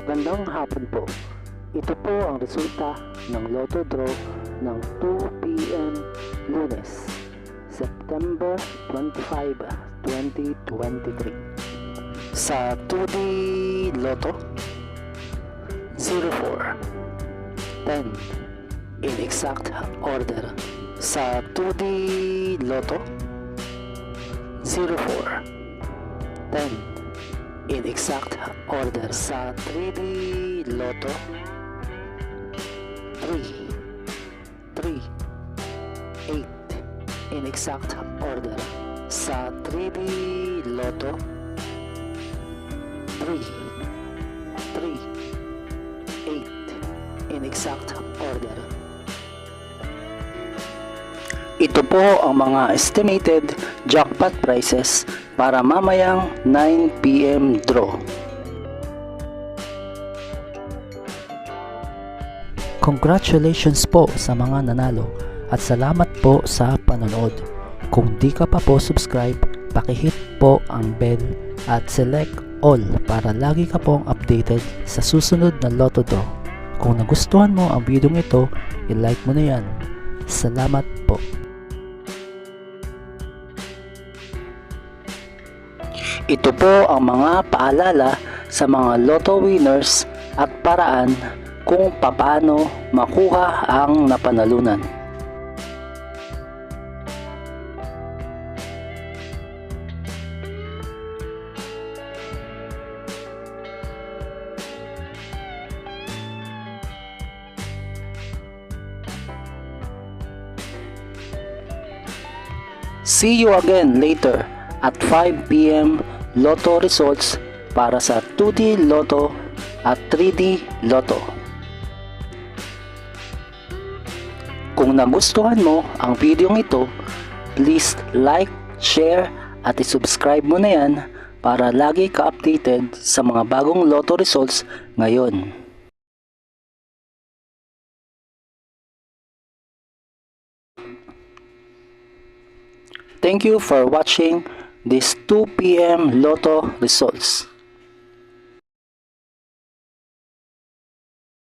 Magandang hapon po. Ito po ang resulta ng Lotto Draw ng 2 p.m. Lunes, September 25, 2023. Sa 2D Lotto, 04, 10 in exact order. Sa 2D Lotto, 04, 10 in exact order. Sa 3D Lotto, 3, 8 in exact order. Sa 3D Lotto, 3, 8 in exact order. Ito po ang mga estimated jackpot prices para mamayang 9 p.m. draw. Congratulations po sa mga nanalo at salamat po sa panonood. Kung di ka pa po subscribe, pakihit po ang bell at select all para lagi ka pong updated sa susunod na Lotto Draw. Kung nagustuhan mo ang video ito, i-like mo na yan. Salamat po. Ito po ang mga paalala sa mga Lotto winners at paraan kung paano makuha ang napanalunan. See you again later at 5 p.m. Lotto results para sa 2D Lotto at 3D Lotto. Kung nagustuhan mo ang video ito, please like, share at isubscribe mo na yan para lagi ka updated sa mga bagong Lotto results ngayon. Thank you for watching this 2 p.m. Lotto results.